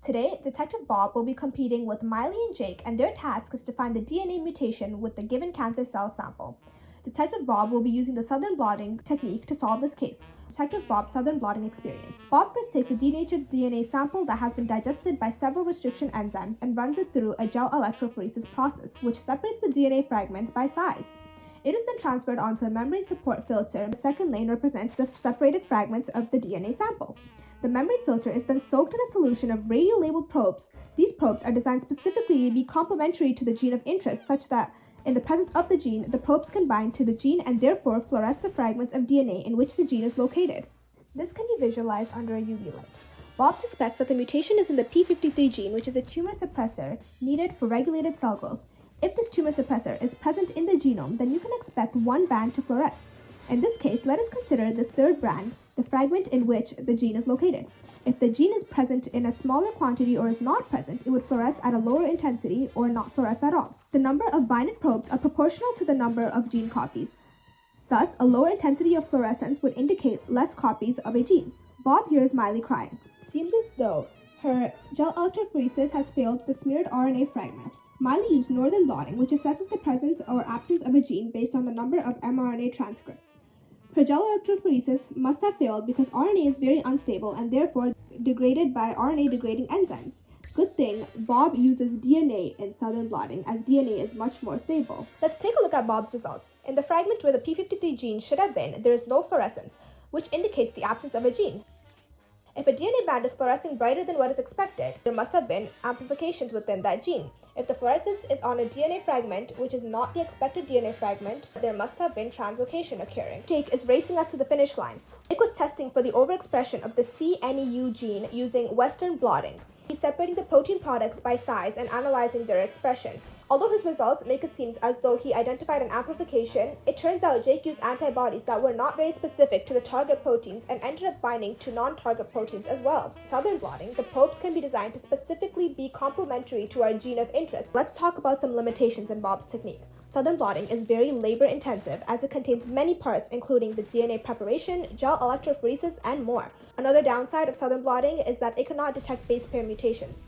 Today, Detective Bob will be competing with Miley and Jake, and their task is to find the DNA mutation with the given cancer cell sample. Detective Bob will be using the Southern blotting technique to solve this case. Detective Bob's Southern blotting experience. Bob first takes a denatured DNA sample that has been digested by several restriction enzymes and runs it through a gel electrophoresis process, which separates the DNA fragments by size. It is then transferred onto a membrane support filter. The second lane represents the separated fragments of the DNA sample. The membrane filter is then soaked in a solution of radio-labeled probes. These probes are designed specifically to be complementary to the gene of interest, such that in the presence of the gene, the probes can bind to the gene and therefore fluoresce the fragments of DNA in which the gene is located. This can be visualized under a UV light. Bob suspects that the mutation is in the p53 gene, which is a tumor suppressor needed for regulated cell growth. If this tumor suppressor is present in the genome, then you can expect one band to fluoresce. In this case, let us consider this third band, the fragment in which the gene is located. If the gene is present in a smaller quantity or is not present, it would fluoresce at a lower intensity or not fluoresce at all. The number of binded probes are proportional to the number of gene copies. Thus, a lower intensity of fluorescence would indicate less copies of a gene. Bob hears Miley crying. Seems as though her gel electrophoresis has failed the smeared RNA fragment. Miley used Northern blotting, which assesses the presence or absence of a gene based on the number of mRNA transcripts. Her gel electrophoresis must have failed because RNA is very unstable and therefore degraded by RNA-degrading enzymes. Good thing Bob uses DNA in Southern blotting, as DNA is much more stable. Let's take a look at Bob's results. In the fragment where the p53 gene should have been, there is no fluorescence, which indicates the absence of a gene. If a DNA band is fluorescing brighter than what is expected, there must have been amplifications within that gene. If the fluorescence is on a DNA fragment, which is not the expected DNA fragment, there must have been translocation occurring. Jake is racing us to the finish line. Jake was testing for the overexpression of the CNEU gene using Western blotting. He's separating the protein products by size and analyzing their expression. Although his results make it seem as though he identified an amplification, it turns out Jake used antibodies that were not very specific to the target proteins and ended up binding to non-target proteins as well. Southern blotting, the probes can be designed to specifically be complementary to our gene of interest. Let's talk about some limitations in Bob's technique. Southern blotting is very labor-intensive as it contains many parts including the DNA preparation, gel electrophoresis, and more. Another downside of Southern blotting is that it cannot detect base pair mutations.